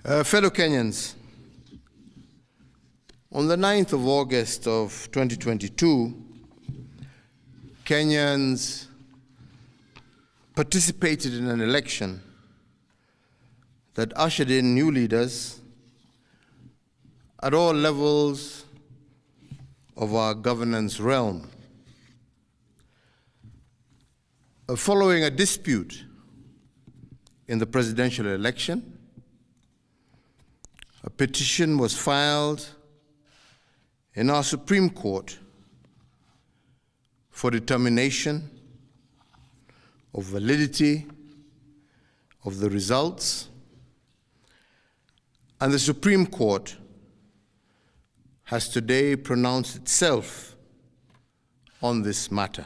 Fellow Kenyans, on the 9th of August of 2022, Kenyans participated in an election that ushered in new leaders at all levels of our governance realm. Following a dispute in the presidential election, a petition was filed in our Supreme Court for determination of validity of the results, and the Supreme Court has today pronounced itself on this matter.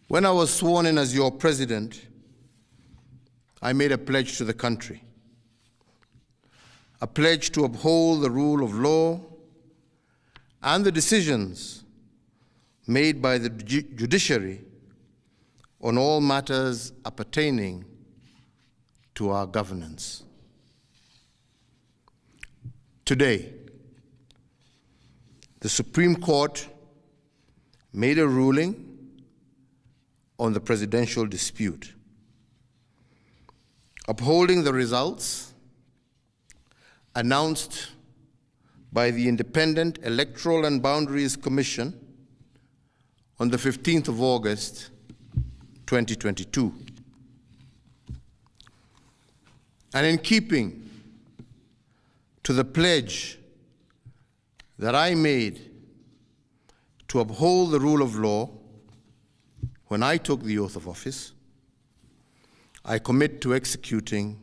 When I was sworn in as your president, I made a pledge to the country, a pledge to uphold the rule of law and the decisions made by the judiciary on all matters appertaining to our governance. Today, the Supreme Court made a ruling on the presidential dispute, upholding the results announced by the Independent Electoral and Boundaries Commission on the 15th of August, 2022. And in keeping to the pledge that I made to uphold the rule of law when I took the oath of office, I commit to executing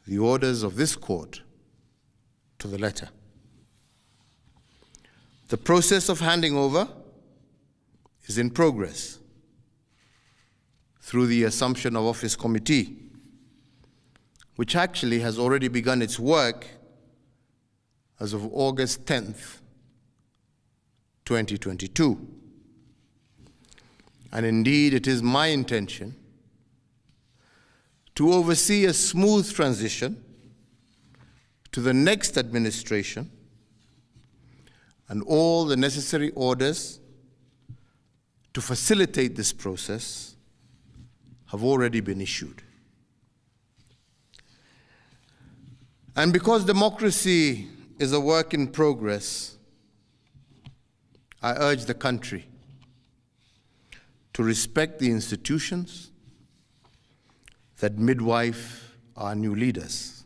the orders of this court to the letter. The process of handing over is in progress through the Assumption of Office Committee, which actually has already begun its work as of August 10th, 2022. And indeed, it is my intention to oversee a smooth transition to the next administration, and all the necessary orders to facilitate this process have already been issued. And because democracy is a work in progress, I urge the country to respect the institutions that midwife our new leaders.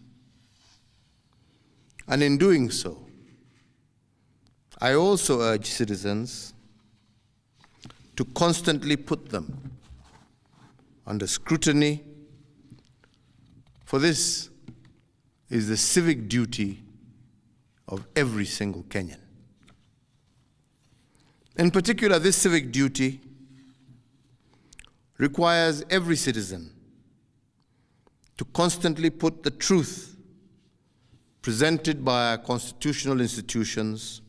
And in doing so, I also urge citizens to constantly put them under scrutiny, for this is the civic duty of every single Kenyan. In particular, this civic duty requires every citizen to constantly put the truth presented by our constitutional institutions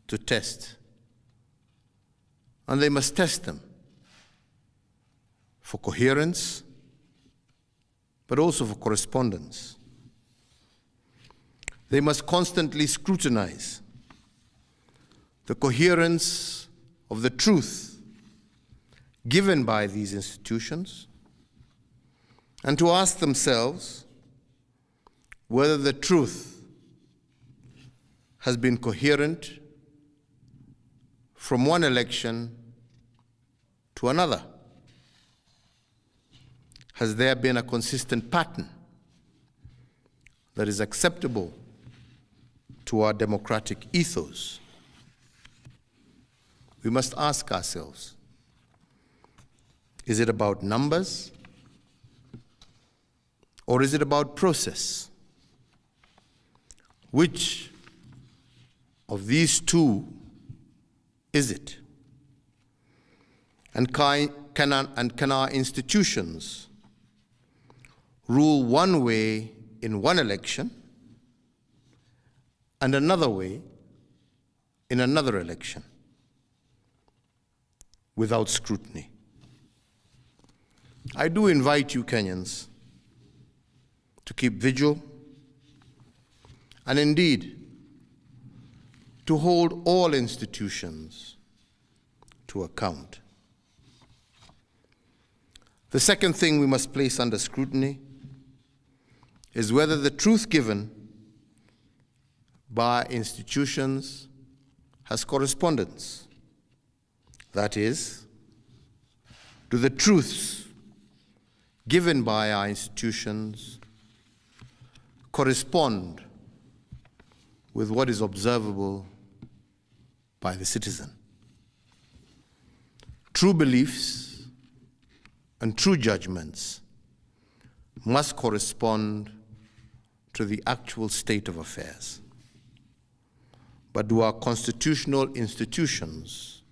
to test. And they must test them for coherence, but also for correspondence. They must constantly scrutinize the coherence of the truth given by these institutions, and to ask themselves whether the truth has been coherent from one election to another. Has there been a consistent pattern that is acceptable to our democratic ethos? We must ask ourselves, is it about numbers, or is it about process? Which of these two is it? And can our institutions rule one way in one election and another way in another election without scrutiny? I do invite you, Kenyans, keep vigil, and indeed to hold all institutions to account. The second thing we must place under scrutiny is whether the truth given by institutions has correspondence. That is, do the truths given by our institutions correspond with what is observable by the citizen? True beliefs and true judgments must correspond to the actual state of affairs. But do our constitutional institutions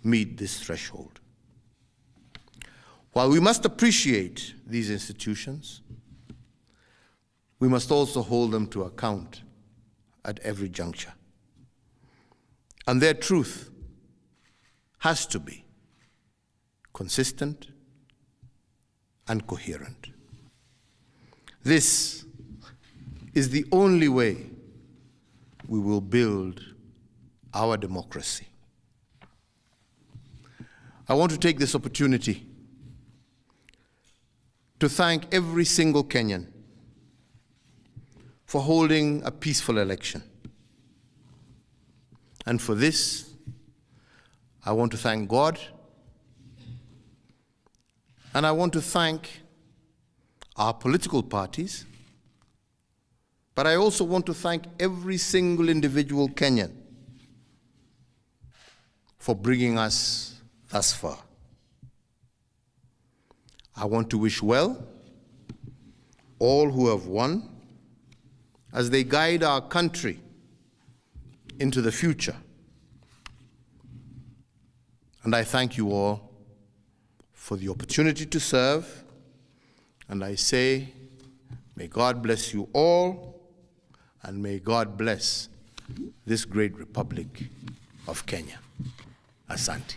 meet this threshold? While we must appreciate these institutions, we must also hold them to account at every juncture. And their truth has to be consistent and coherent. This is the only way we will build our democracy. I want to take this opportunity to thank every single Kenyan for holding a peaceful election. And for this, I want to thank God, and I want to thank our political parties, but I also want to thank every single individual Kenyan for bringing us thus far. I want to wish well all who have won as they guide our country into the future. And I thank you all for the opportunity to serve, and I say, may God bless you all, and may God bless this great Republic of Kenya. Asante.